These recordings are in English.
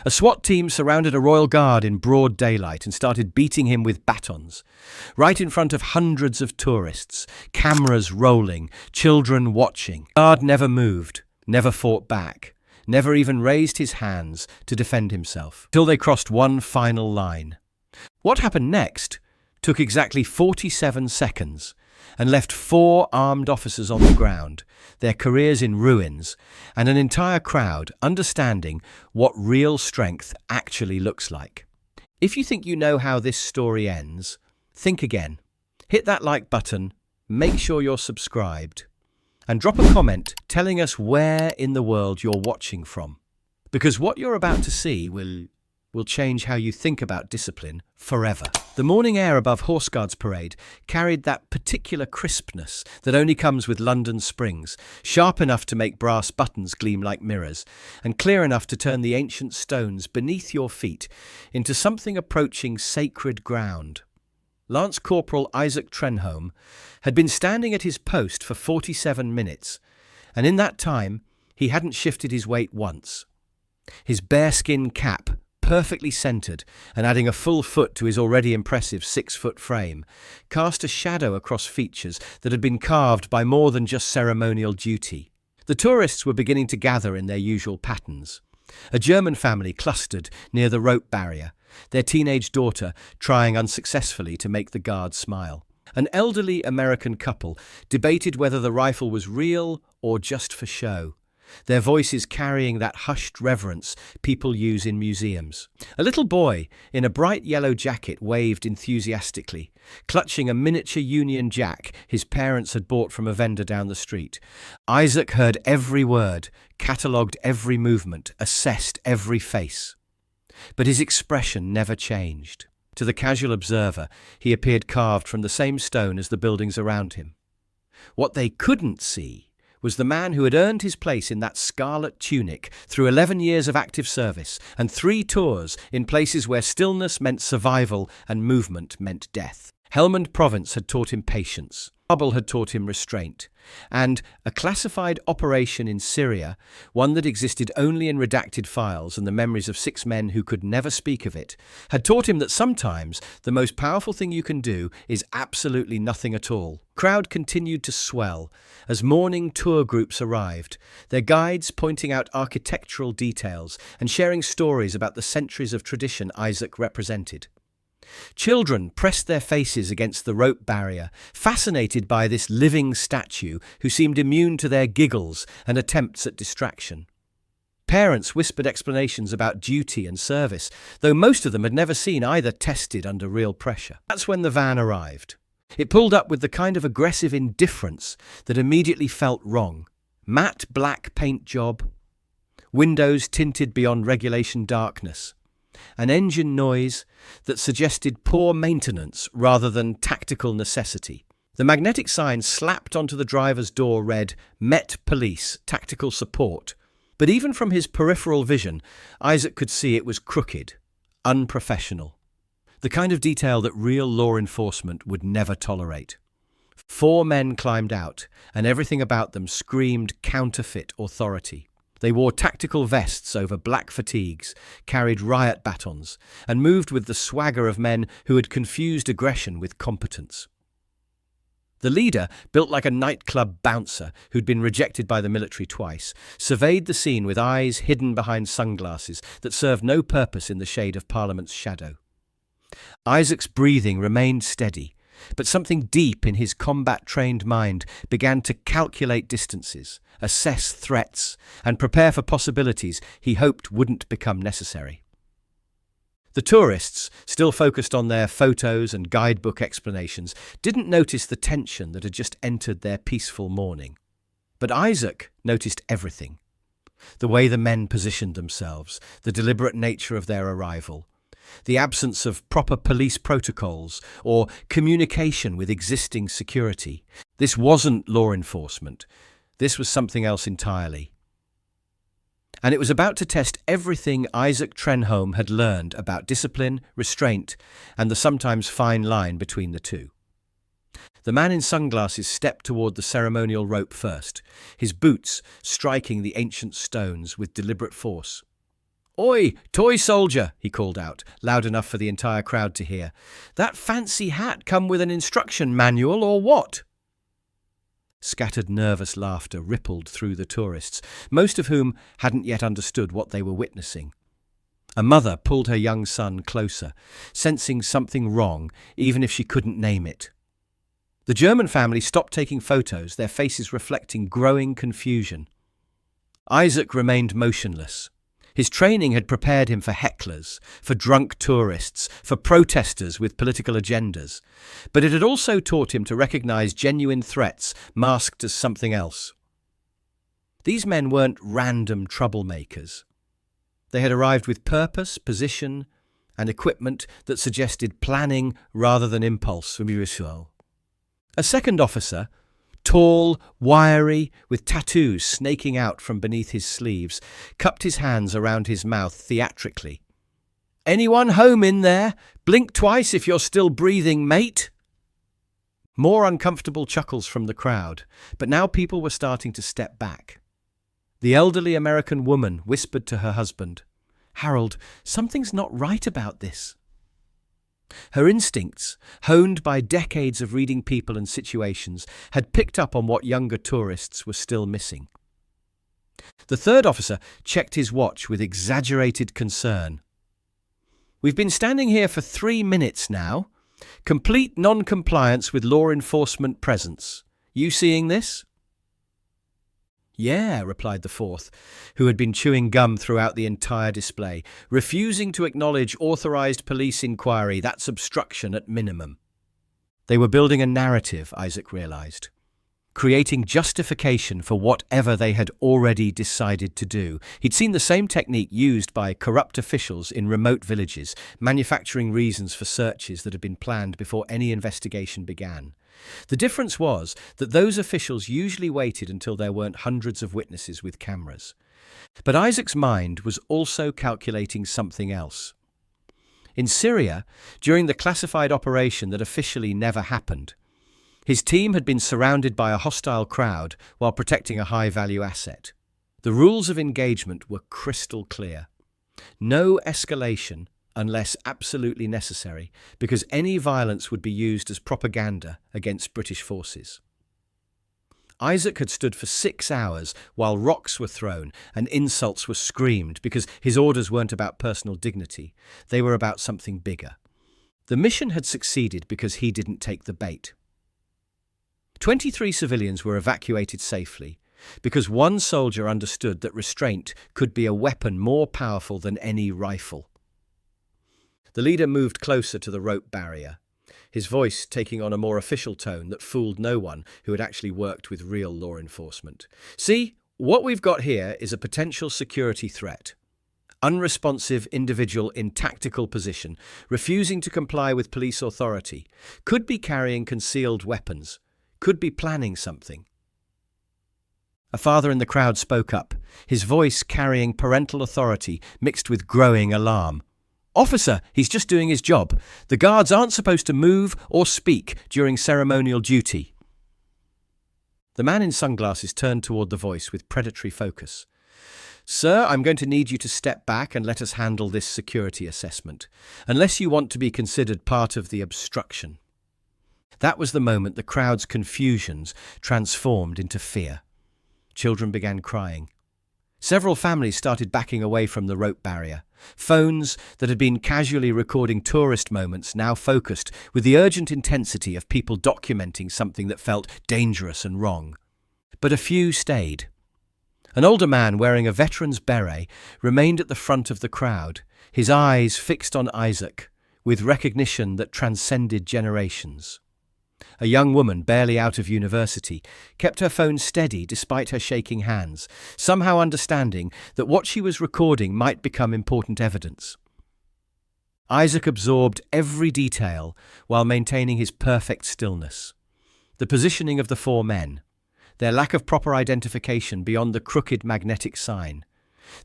A SWAT team surrounded a royal guard in broad daylight and started beating him with batons. Right in front of hundreds of tourists, cameras rolling, children watching. The guard never moved, never fought back, never even raised his hands to defend himself, till they crossed one final line. What happened next took exactly 47 seconds and left 4 armed officers on the ground, their careers in ruins, and an entire crowd understanding what real strength actually looks like. If you think you know how this story ends, think again. Hit that like button, make sure you're subscribed, and drop a comment telling us where in the world you're watching from. Because what you're about to see will change how you think about discipline forever. The morning air above Horse Guards Parade carried that particular crispness that only comes with London springs, sharp enough to make brass buttons gleam like mirrors, and clear enough to turn the ancient stones beneath your feet into something approaching sacred ground. Lance Corporal Isaac Trenholm had been standing at his post for 47 minutes, and in that time he hadn't shifted his weight once. His bearskin cap, perfectly centred and adding a full foot to his already impressive 6-foot frame, cast a shadow across features that had been carved by more than just ceremonial duty. The tourists were beginning to gather in their usual patterns. A German family clustered near the rope barrier, their teenage daughter trying unsuccessfully to make the guard smile. An elderly American couple debated whether the rifle was real or just for show, their voices carrying that hushed reverence people use in museums. A little boy in a bright yellow jacket waved enthusiastically, clutching a miniature Union Jack his parents had bought from a vendor down the street. Isaac heard every word, catalogued every movement, assessed every face. But his expression never changed. To the casual observer, he appeared carved from the same stone as the buildings around him. What they couldn't see was the man who had earned his place in that scarlet tunic through 11 years of active service and 3 tours in places where stillness meant survival and movement meant death. Helmand Province had taught him patience. Kabul had taught him restraint. And a classified operation in Syria, one that existed only in redacted files and the memories of 6 men who could never speak of it, had taught him that sometimes the most powerful thing you can do is absolutely nothing at all. The crowd continued to swell as morning tour groups arrived, their guides pointing out architectural details and sharing stories about the centuries of tradition Isaac represented. Children pressed their faces against the rope barrier, fascinated by this living statue who seemed immune to their giggles and attempts at distraction. Parents whispered explanations about duty and service, though most of them had never seen either tested under real pressure. That's when the van arrived. It pulled up with the kind of aggressive indifference that immediately felt wrong. Matte black paint job, windows tinted beyond regulation darkness, an engine noise that suggested poor maintenance rather than tactical necessity. The magnetic sign slapped onto the driver's door read, "Met Police, Tactical Support." But even from his peripheral vision, Isaac could see it was crooked, unprofessional. The kind of detail that real law enforcement would never tolerate. 4 men climbed out, and everything about them screamed counterfeit authority. They wore tactical vests over black fatigues, carried riot batons, and moved with the swagger of men who had confused aggression with competence. The leader, built like a nightclub bouncer who'd been rejected by the military twice, surveyed the scene with eyes hidden behind sunglasses that served no purpose in the shade of Parliament's shadow. Isaac's breathing remained steady, but something deep in his combat-trained mind began to calculate distances, assess threats, and prepare for possibilities he hoped wouldn't become necessary. The tourists, still focused on their photos and guidebook explanations, didn't notice the tension that had just entered their peaceful morning. But Isaac noticed everything. The way the men positioned themselves, the deliberate nature of their arrival, the absence of proper police protocols or communication with existing security. This wasn't law enforcement. This was something else entirely. And it was about to test everything Isaac Trenholm had learned about discipline, restraint, and the sometimes fine line between the two. The man in sunglasses stepped toward the ceremonial rope first, his boots striking the ancient stones with deliberate force. "Oi, toy soldier," he called out, loud enough for the entire crowd to hear. "That fancy hat come with an instruction manual or what?" Scattered nervous laughter rippled through the tourists, most of whom hadn't yet understood what they were witnessing. A mother pulled her young son closer, sensing something wrong, even if she couldn't name it. The German family stopped taking photos, their faces reflecting growing confusion. Isaac remained motionless. His training had prepared him for hecklers, for drunk tourists, for protesters with political agendas, but it had also taught him to recognize genuine threats masked as something else. These men weren't random troublemakers. They had arrived with purpose, position, and equipment that suggested planning rather than impulse. A second officer, tall, wiry, with tattoos snaking out from beneath his sleeves, cupped his hands around his mouth theatrically. "Anyone home in there? Blink twice if you're still breathing, mate." More uncomfortable chuckles from the crowd, but now people were starting to step back. The elderly American woman whispered to her husband, "Harold, something's not right about this." Her instincts, honed by decades of reading people and situations, had picked up on what younger tourists were still missing. The third officer checked his watch with exaggerated concern. "We've been standing here for 3 minutes now. Complete non-compliance with law enforcement presence. You seeing this?" "Yeah," replied the fourth, who had been chewing gum throughout the entire display. "Refusing to acknowledge authorized police inquiry, that's obstruction at minimum." They were building a narrative, Isaac realized, creating justification for whatever they had already decided to do. He'd seen the same technique used by corrupt officials in remote villages, manufacturing reasons for searches that had been planned before any investigation began. The difference was that those officials usually waited until there weren't hundreds of witnesses with cameras. But Isaac's mind was also calculating something else. In Syria, during the classified operation that officially never happened, his team had been surrounded by a hostile crowd while protecting a high-value asset. The rules of engagement were crystal clear. No escalation unless absolutely necessary, because any violence would be used as propaganda against British forces. Isaac had stood for 6 hours while rocks were thrown and insults were screamed because his orders weren't about personal dignity, they were about something bigger. The mission had succeeded because he didn't take the bait. 23 civilians were evacuated safely because one soldier understood that restraint could be a weapon more powerful than any rifle. The leader moved closer to the rope barrier, his voice taking on a more official tone that fooled no one who had actually worked with real law enforcement. "See, what we've got here is a potential security threat. Unresponsive individual in tactical position, refusing to comply with police authority, could be carrying concealed weapons, could be planning something." A father in the crowd spoke up, his voice carrying parental authority mixed with growing alarm. "Officer, he's just doing his job. The guards aren't supposed to move or speak during ceremonial duty." The man in sunglasses turned toward the voice with predatory focus. "Sir, I'm going to need you to step back and let us handle this security assessment, unless you want to be considered part of the obstruction." That was the moment the crowd's confusions transformed into fear. Children began crying. Several families started backing away from the rope barrier. Phones that had been casually recording tourist moments now focused with the urgent intensity of people documenting something that felt dangerous and wrong. But a few stayed. An older man wearing a veteran's beret remained at the front of the crowd, his eyes fixed on Isaac, with recognition that transcended generations. A young woman, barely out of university, kept her phone steady despite her shaking hands, somehow understanding that what she was recording might become important evidence. Isaac absorbed every detail while maintaining his perfect stillness. The positioning of the 4 men, their lack of proper identification beyond the crooked magnetic sign,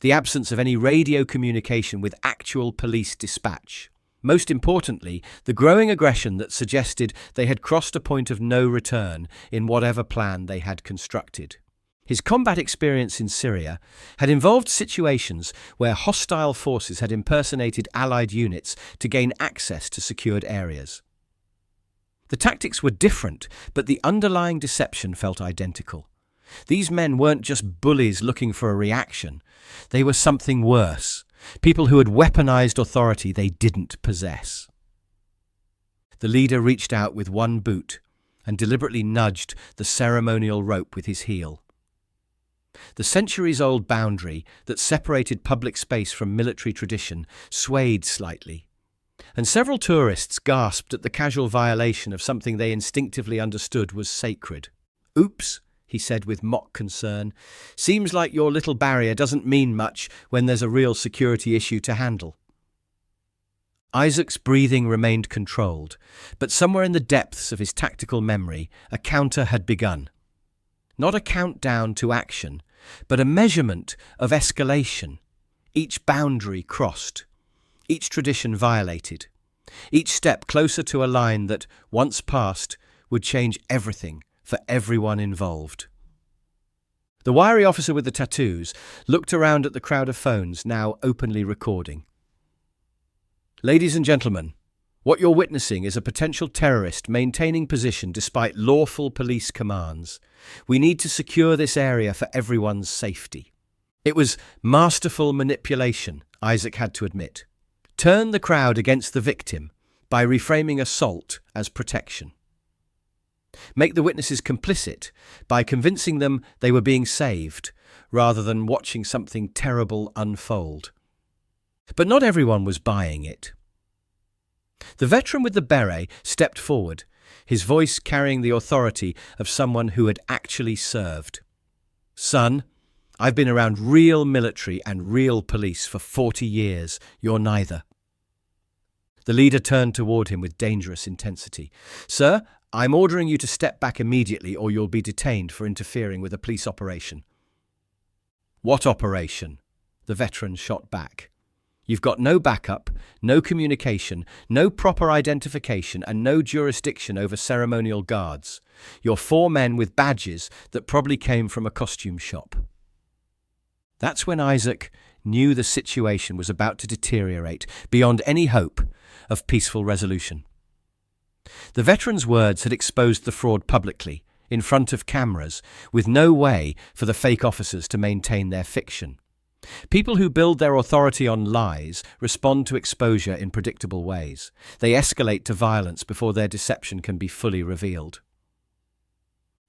the absence of any radio communication with actual police dispatch. Most importantly, the growing aggression that suggested they had crossed a point of no return in whatever plan they had constructed. His combat experience in Syria had involved situations where hostile forces had impersonated Allied units to gain access to secured areas. The tactics were different, but the underlying deception felt identical. These men weren't just bullies looking for a reaction. They were something worse, people who had weaponized authority they didn't possess. The leader reached out with one boot and deliberately nudged the ceremonial rope with his heel. The centuries-old boundary that separated public space from military tradition swayed slightly, and several tourists gasped at the casual violation of something they instinctively understood was sacred. "Oops," he said with mock concern. "Seems like your little barrier doesn't mean much when there's a real security issue to handle." Isaac's breathing remained controlled, but somewhere in the depths of his tactical memory, a counter had begun. Not a countdown to action, but a measurement of escalation. Each boundary crossed, each tradition violated, each step closer to a line that, once passed, would change everything for everyone involved. The wiry officer with the tattoos looked around at the crowd of phones now openly recording. "Ladies and gentlemen, what you're witnessing is a potential terrorist maintaining position despite lawful police commands. We need to secure this area for everyone's safety." It was masterful manipulation, Isaac had to admit. Turn the crowd against the victim by reframing assault as protection. Make the witnesses complicit by convincing them they were being saved rather than watching something terrible unfold. But not everyone was buying it. The veteran with the beret stepped forward, his voice carrying the authority of someone who had actually served. "Son, I've been around real military and real police for 40 years. You're neither." The leader turned toward him with dangerous intensity. "Sir, I'm ordering you to step back immediately or you'll be detained for interfering with a police operation." "What operation?" the veteran shot back. "You've got no backup, no communication, no proper identification, and no jurisdiction over ceremonial guards. You're 4 men with badges that probably came from a costume shop." That's when Isaac knew the situation was about to deteriorate beyond any hope of peaceful resolution. The veteran's words had exposed the fraud publicly, in front of cameras, with no way for the fake officers to maintain their fiction. People who build their authority on lies respond to exposure in predictable ways. They escalate to violence before their deception can be fully revealed.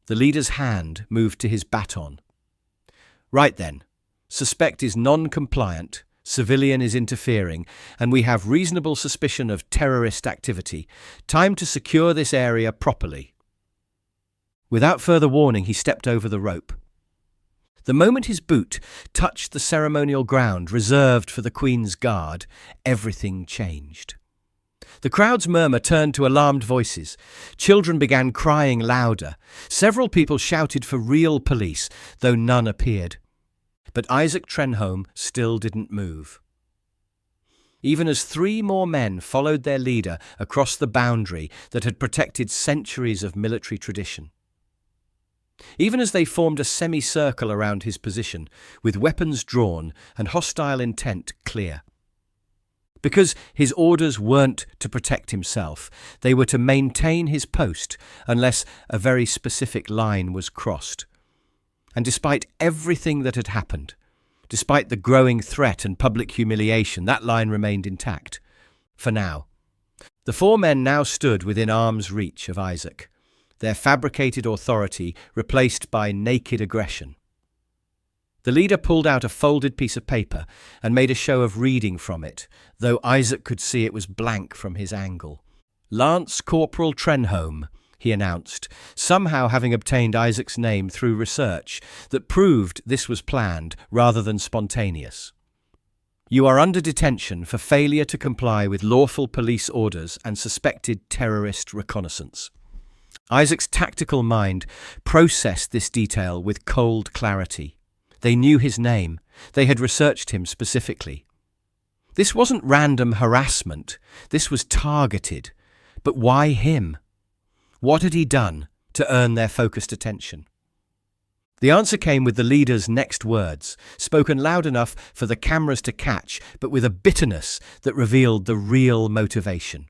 The leader's hand moved to his baton. "Right then. Suspect is non-compliant, civilian is interfering, and we have reasonable suspicion of terrorist activity. Time to secure this area properly." Without further warning, he stepped over the rope. The moment his boot touched the ceremonial ground reserved for the Queen's Guard, everything changed. The crowd's murmur turned to alarmed voices. Children began crying louder. Several people shouted for real police, though none appeared. But Isaac Trenholm still didn't move. Even as 3 more men followed their leader across the boundary that had protected centuries of military tradition. Even as they formed a semicircle around his position, with weapons drawn and hostile intent clear. Because his orders weren't to protect himself, they were to maintain his post unless a very specific line was crossed. And despite everything that had happened, despite the growing threat and public humiliation, that line remained intact. For now. The 4 men now stood within arm's reach of Isaac, their fabricated authority replaced by naked aggression. The leader pulled out a folded piece of paper and made a show of reading from it, though Isaac could see it was blank from his angle. "Lance Corporal Trenholm," he announced, somehow having obtained Isaac's name through research that proved this was planned rather than spontaneous. "You are under detention for failure to comply with lawful police orders and suspected terrorist reconnaissance." Isaac's tactical mind processed this detail with cold clarity. They knew his name. They had researched him specifically. This wasn't random harassment. This was targeted. But why him? What had he done to earn their focused attention? The answer came with the leader's next words, spoken loud enough for the cameras to catch, but with a bitterness that revealed the real motivation.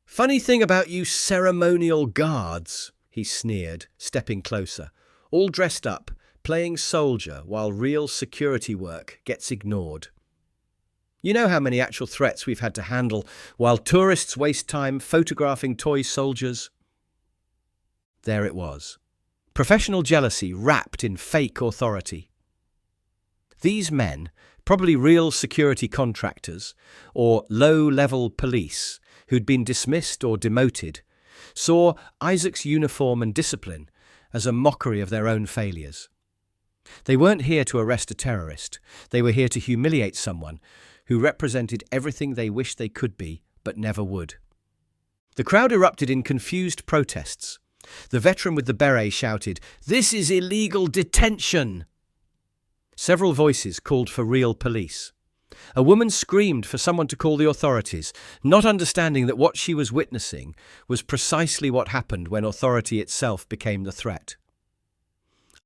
"Funny thing about you ceremonial guards," he sneered, stepping closer, all dressed up, playing soldier while real security work gets ignored. "You know how many actual threats we've had to handle while tourists waste time photographing toy soldiers?" There it was. Professional jealousy wrapped in fake authority. These men, probably real security contractors or low-level police who'd been dismissed or demoted, saw Isaac's uniform and discipline as a mockery of their own failures. They weren't here to arrest a terrorist. They were here to humiliate someone who represented everything they wished they could be, but never would. The crowd erupted in confused protests. The veteran with the beret shouted, "This is illegal detention!" Several voices called for real police. A woman screamed for someone to call the authorities, not understanding that what she was witnessing was precisely what happened when authority itself became the threat.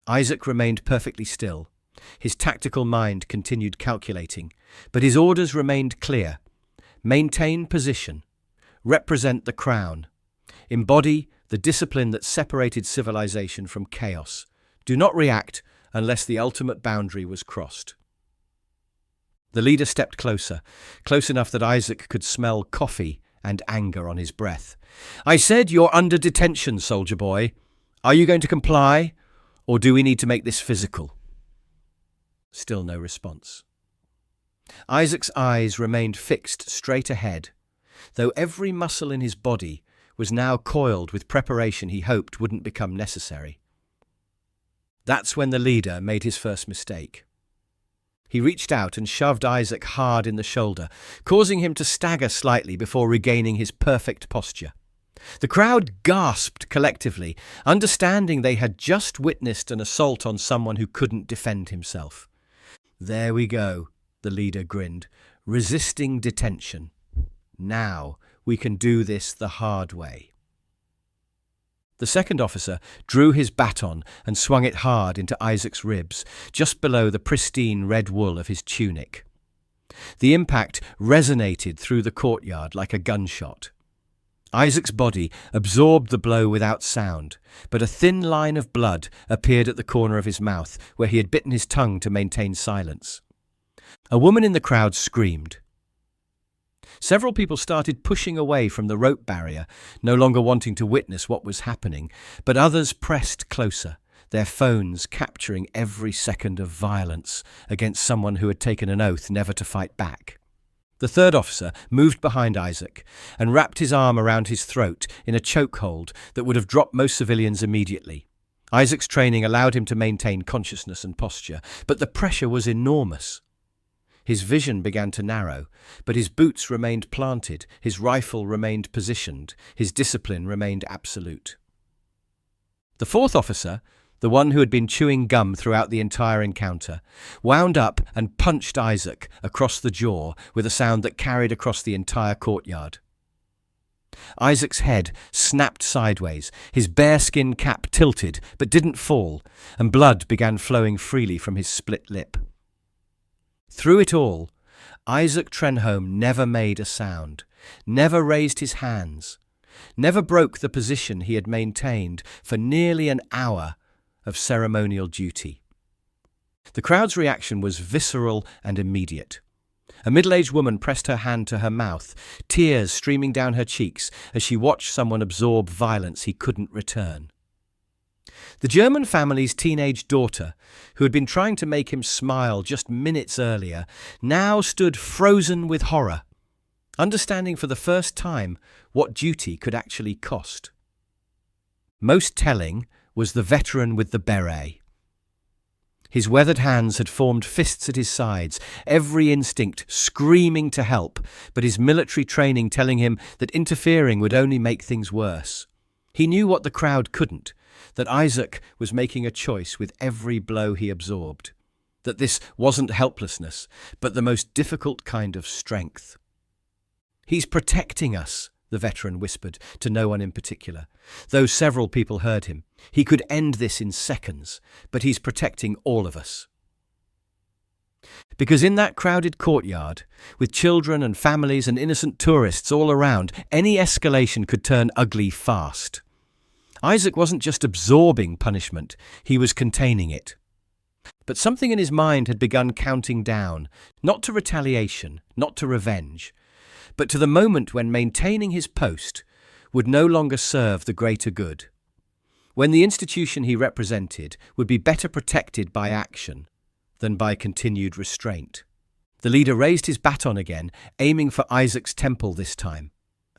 Isaac remained perfectly still. His tactical mind continued calculating, but his orders remained clear. Maintain position. Represent the crown. Embody the discipline that separated civilization from chaos. Do not react unless the ultimate boundary was crossed. The leader stepped closer, close enough that Isaac could smell coffee and anger on his breath. "I said you're under detention, soldier boy. Are you going to comply, or do we need to make this physical?" Still no response. Isaac's eyes remained fixed straight ahead, though every muscle in his body was now coiled with preparation he hoped wouldn't become necessary. That's when the leader made his first mistake. He reached out and shoved Isaac hard in the shoulder, causing him to stagger slightly before regaining his perfect posture. The crowd gasped collectively, understanding they had just witnessed an assault on someone who couldn't defend himself. "There we go," the leader grinned, "resisting detention. Now we can do this the hard way." The second officer drew his baton and swung it hard into Isaac's ribs, just below the pristine red wool of his tunic. The impact resonated through the courtyard like a gunshot. Isaac's body absorbed the blow without sound, but a thin line of blood appeared at the corner of his mouth, where he had bitten his tongue to maintain silence. A woman in the crowd screamed. Several people started pushing away from the rope barrier, no longer wanting to witness what was happening, but others pressed closer, their phones capturing every second of violence against someone who had taken an oath never to fight back. The third officer moved behind Isaac and wrapped his arm around his throat in a chokehold that would have dropped most civilians immediately. Isaac's training allowed him to maintain consciousness and posture, but the pressure was enormous. His vision began to narrow, but his boots remained planted, his rifle remained positioned, his discipline remained absolute. The fourth officer, the one who had been chewing gum throughout the entire encounter, wound up and punched Isaac across the jaw with a sound that carried across the entire courtyard. Isaac's head snapped sideways, his bearskin cap tilted but didn't fall, and blood began flowing freely from his split lip. Through it all, Isaac Trenholm never made a sound, never raised his hands, never broke the position he had maintained for nearly an hour of ceremonial duty. The crowd's reaction was visceral and immediate. A middle-aged woman pressed her hand to her mouth, tears streaming down her cheeks as she watched someone absorb violence he couldn't return. The German family's teenage daughter, who had been trying to make him smile just minutes earlier, now stood frozen with horror, understanding for the first time what duty could actually cost. Most telling was the veteran with the beret. His weathered hands had formed fists at his sides, every instinct screaming to help, but his military training telling him that interfering would only make things worse. He knew what the crowd couldn't, that Isaac was making a choice with every blow he absorbed, that this wasn't helplessness, but the most difficult kind of strength. "He's protecting us," the veteran whispered, to no one in particular, though several people heard him. He could end this in seconds, but he's protecting all of us. Because in that crowded courtyard, with children and families and innocent tourists all around, any escalation could turn ugly fast. Isaac wasn't just absorbing punishment, he was containing it. But something in his mind had begun counting down, not to retaliation, not to revenge, but to the moment when maintaining his post would no longer serve the greater good, when the institution he represented would be better protected by action than by continued restraint. The leader raised his baton again, aiming for Isaac's temple this time,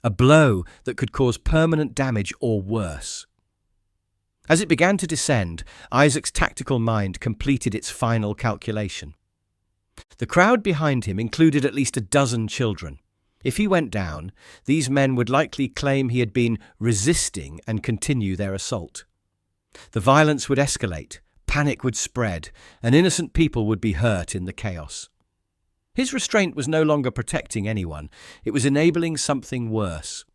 a blow that could cause permanent damage or worse. As it began to descend, Isaac's tactical mind completed its final calculation. The crowd behind him included at least a dozen children. If he went down, these men would likely claim he had been resisting and continue their assault. The violence would escalate, panic would spread, and innocent people would be hurt in the chaos. His restraint was no longer protecting anyone, it was enabling something worse.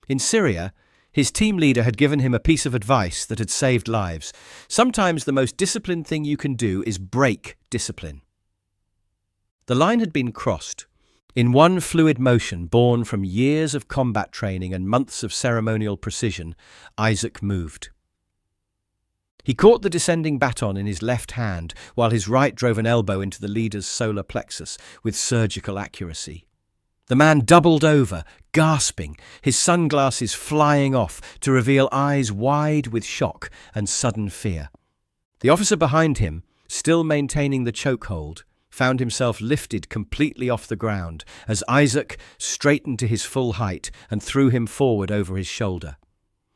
In Syria, his team leader had given him a piece of advice that had saved lives. Sometimes the most disciplined thing you can do is break discipline. The line had been crossed. In one fluid motion born from years of combat training and months of ceremonial precision, Isaac moved. He caught the descending baton in his left hand while his right drove an elbow into the leader's solar plexus with surgical accuracy. The man doubled over, gasping, his sunglasses flying off to reveal eyes wide with shock and sudden fear. The officer behind him, still maintaining the chokehold, found himself lifted completely off the ground as Isaac straightened to his full height and threw him forward over his shoulder.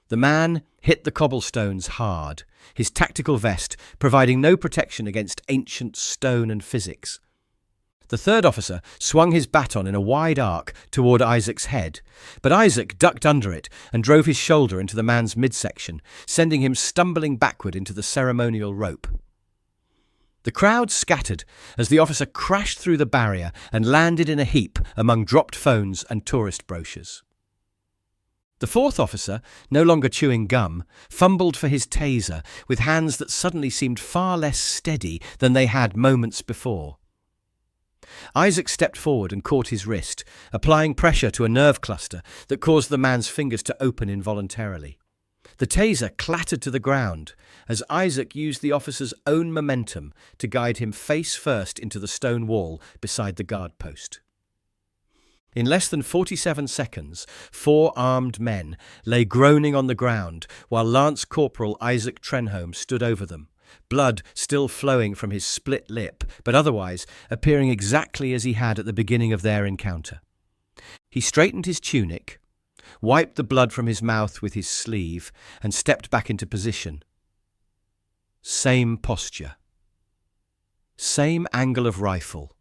The man hit the cobblestones hard, his tactical vest providing no protection against ancient stone and physics. The third officer swung his baton in a wide arc toward Isaac's head, but Isaac ducked under it and drove his shoulder into the man's midsection, sending him stumbling backward into the ceremonial rope. The crowd scattered as the officer crashed through the barrier and landed in a heap among dropped phones and tourist brochures. The fourth officer, no longer chewing gum, fumbled for his taser with hands that suddenly seemed far less steady than they had moments before. Isaac stepped forward and caught his wrist, applying pressure to a nerve cluster that caused the man's fingers to open involuntarily. The taser clattered to the ground as Isaac used the officer's own momentum to guide him face first into the stone wall beside the guard post. In less than 47 seconds, 4 armed men lay groaning on the ground while Lance Corporal Isaac Trenholm stood over them, blood still flowing from his split lip, but otherwise appearing exactly as he had at the beginning of their encounter. He straightened his tunic, wiped the blood from his mouth with his sleeve, and stepped back into position. Same posture. Same angle of rifle.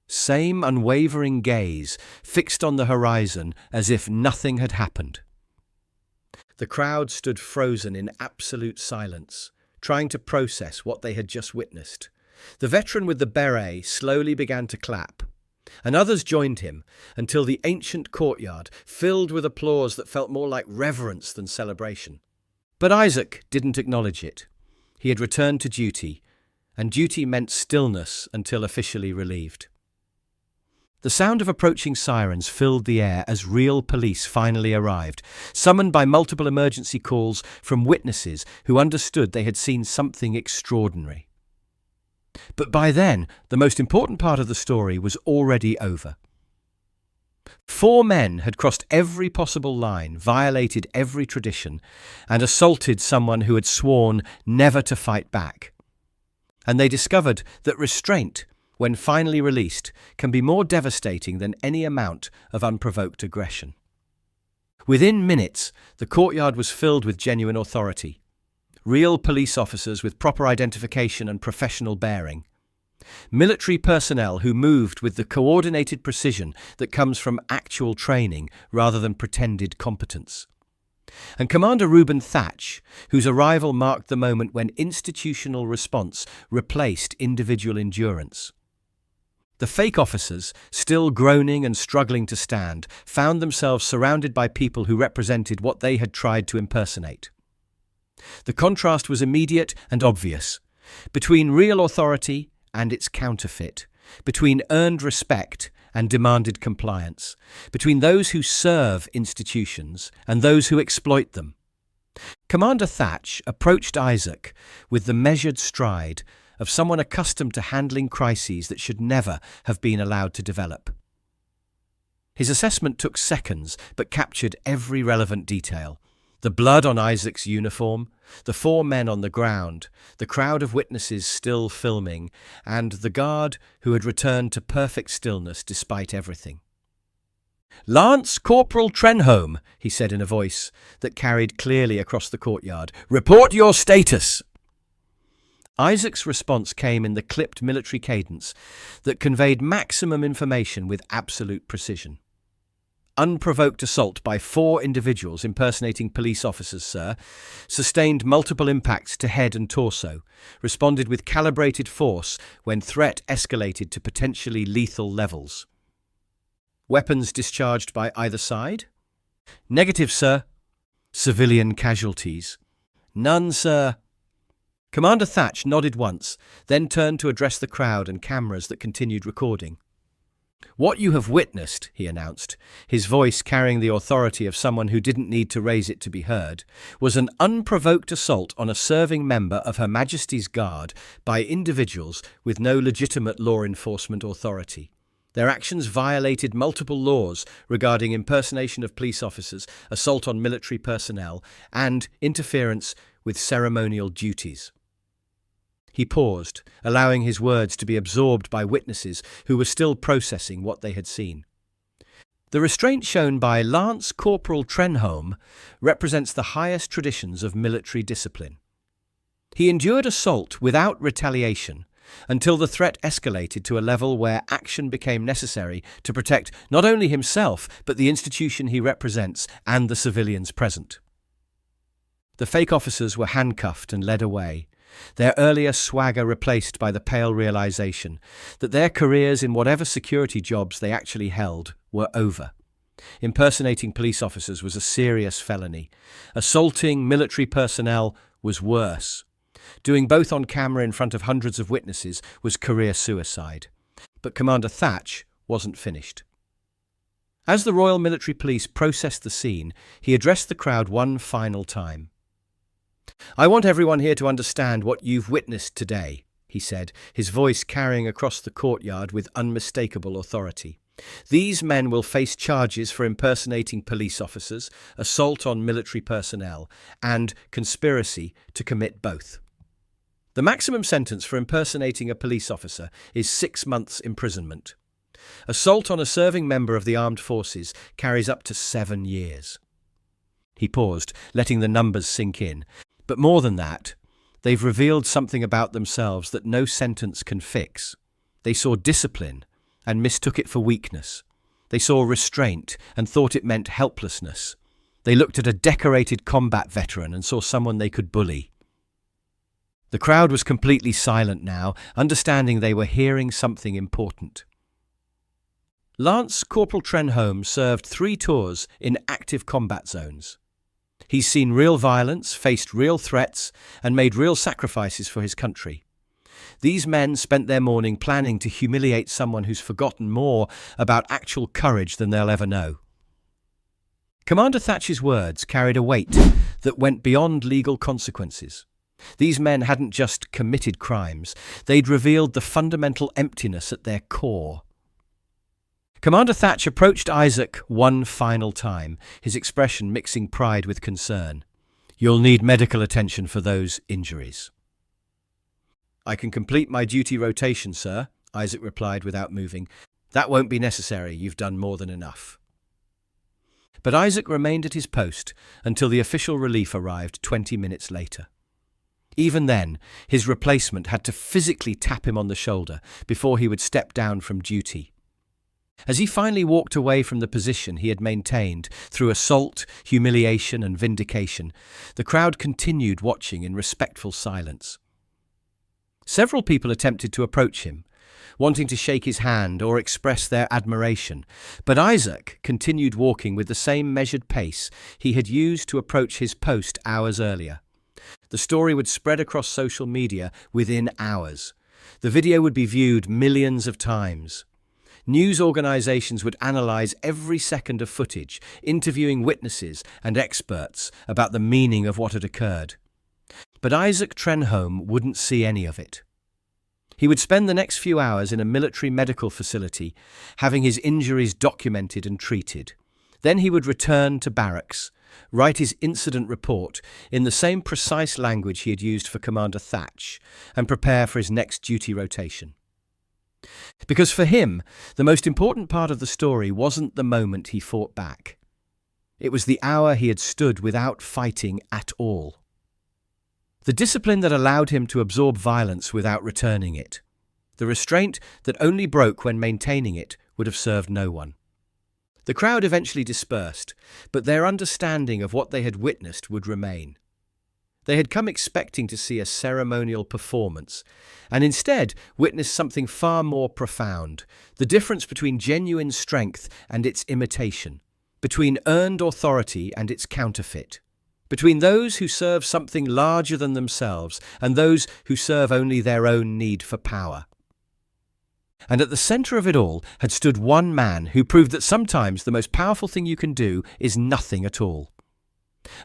Same unwavering gaze, fixed on the horizon as if nothing had happened. The crowd stood frozen in absolute silence, trying to process what they had just witnessed. The veteran with the beret slowly began to clap, and others joined him until the ancient courtyard filled with applause that felt more like reverence than celebration. But Isaac didn't acknowledge it. He had returned to duty, and duty meant stillness until officially relieved. The sound of approaching sirens filled the air as real police finally arrived, summoned by multiple emergency calls from witnesses who understood they had seen something extraordinary. But by then, the most important part of the story was already over. 4 men had crossed every possible line, violated every tradition, and assaulted someone who had sworn never to fight back. And they discovered that restraint, when finally released, can be more devastating than any amount of unprovoked aggression. Within minutes, the courtyard was filled with genuine authority. Real police officers with proper identification and professional bearing. Military personnel who moved with the coordinated precision that comes from actual training rather than pretended competence. And Commander Reuben Thatch, whose arrival marked the moment when institutional response replaced individual endurance. The fake officers, still groaning and struggling to stand, found themselves surrounded by people who represented what they had tried to impersonate. The contrast was immediate and obvious, between real authority and its counterfeit, between earned respect and demanded compliance, between those who serve institutions and those who exploit them. Commander Thatch approached Isaac with the measured stride of someone accustomed to handling crises that should never have been allowed to develop. His assessment took seconds, but captured every relevant detail. The blood on Isaac's uniform, the 4 men on the ground, the crowd of witnesses still filming, and the guard who had returned to perfect stillness despite everything. "Lance Corporal Trenholm," he said in a voice that carried clearly across the courtyard, "report your status." Isaac's response came in the clipped military cadence that conveyed maximum information with absolute precision. "Unprovoked assault by 4 individuals impersonating police officers, sir. Sustained multiple impacts to head and torso. Responded with calibrated force when threat escalated to potentially lethal levels. Weapons discharged by either side?" "Negative, sir." "Civilian casualties?" "None, sir." Commander Thatch nodded once, then turned to address the crowd and cameras that continued recording. "What you have witnessed," he announced, his voice carrying the authority of someone who didn't need to raise it to be heard, "was an unprovoked assault on a serving member of Her Majesty's Guard by individuals with no legitimate law enforcement authority. Their actions violated multiple laws regarding impersonation of police officers, assault on military personnel, and interference with ceremonial duties." He paused, allowing his words to be absorbed by witnesses who were still processing what they had seen. The restraint shown by Lance Corporal Trenholm represents the highest traditions of military discipline. He endured assault without retaliation until the threat escalated to a level where action became necessary to protect not only himself but the institution he represents and the civilians present. The fake officers were handcuffed and led away, their earlier swagger replaced by the pale realization that their careers in whatever security jobs they actually held were over. Impersonating police officers was a serious felony. Assaulting military personnel was worse. Doing both on camera in front of hundreds of witnesses was career suicide. But Commander Thatch wasn't finished. As the Royal Military Police processed the scene, he addressed the crowd one final time. "I want everyone here to understand what you've witnessed today," he said, his voice carrying across the courtyard with unmistakable authority. "These men will face charges for impersonating police officers, assault on military personnel, and conspiracy to commit both. The maximum sentence for impersonating a police officer is 6 months imprisonment. Assault on a serving member of the armed forces carries up to 7 years. He paused, letting the numbers sink in. But more than that, they've revealed something about themselves that no sentence can fix. They saw discipline and mistook it for weakness. They saw restraint and thought it meant helplessness. They looked at a decorated combat veteran and saw someone they could bully. The crowd was completely silent now, understanding they were hearing something important. Lance Corporal Trenholm served 3 tours in active combat zones. He's seen real violence, faced real threats, and made real sacrifices for his country. These men spent their morning planning to humiliate someone who's forgotten more about actual courage than they'll ever know. Commander Thatch's words carried a weight that went beyond legal consequences. These men hadn't just committed crimes, they'd revealed the fundamental emptiness at their core. Commander Thatch approached Isaac one final time, his expression mixing pride with concern. "You'll need medical attention for those injuries." "I can complete my duty rotation, sir," Isaac replied without moving. "That won't be necessary, you've done more than enough." But Isaac remained at his post until the official relief arrived 20 minutes later. Even then, his replacement had to physically tap him on the shoulder before he would step down from duty. As he finally walked away from the position he had maintained through assault, humiliation, and vindication, the crowd continued watching in respectful silence. Several people attempted to approach him, wanting to shake his hand or express their admiration. But Isaac continued walking with the same measured pace he had used to approach his post hours earlier. The story would spread across social media within hours. The video would be viewed millions of times. News organizations would analyze every second of footage, interviewing witnesses and experts about the meaning of what had occurred. But Isaac Trenholm wouldn't see any of it. He would spend the next few hours in a military medical facility, having his injuries documented and treated. Then he would return to barracks, write his incident report in the same precise language he had used for Commander Thatch, and prepare for his next duty rotation. Because for him, the most important part of the story wasn't the moment he fought back. It was the hour he had stood without fighting at all. The discipline that allowed him to absorb violence without returning it. The restraint that only broke when maintaining it would have served no one. The crowd eventually dispersed, but their understanding of what they had witnessed would remain. They had come expecting to see a ceremonial performance, and instead witnessed something far more profound: the difference between genuine strength and its imitation, between earned authority and its counterfeit, between those who serve something larger than themselves and those who serve only their own need for power. And at the center of it all had stood one man who proved that sometimes the most powerful thing you can do is nothing at all.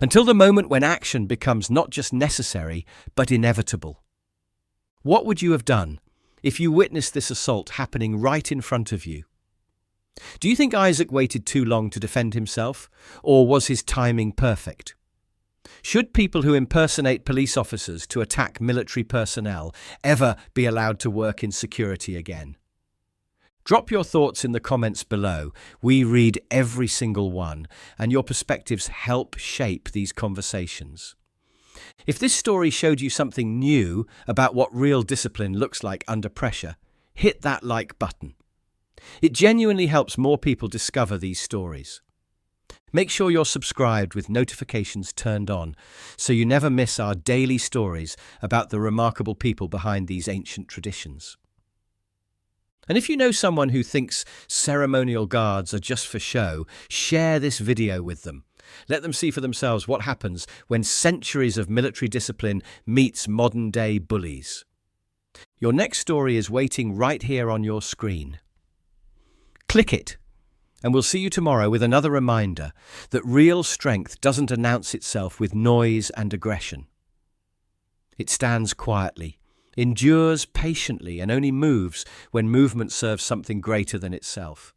Until the moment when action becomes not just necessary, but inevitable. What would you have done if you witnessed this assault happening right in front of you? Do you think Isaac waited too long to defend himself, or was his timing perfect? Should people who impersonate police officers to attack military personnel ever be allowed to work in security again? Drop your thoughts in the comments below. We read every single one, and your perspectives help shape these conversations. If this story showed you something new about what real discipline looks like under pressure, hit that like button. It genuinely helps more people discover these stories. Make sure you're subscribed with notifications turned on so you never miss our daily stories about the remarkable people behind these ancient traditions. And if you know someone who thinks ceremonial guards are just for show, share this video with them. Let them see for themselves what happens when centuries of military discipline meets modern-day bullies. Your next story is waiting right here on your screen. Click it, and we'll see you tomorrow with another reminder that real strength doesn't announce itself with noise and aggression. It stands quietly, endures patiently, and only moves when movement serves something greater than itself.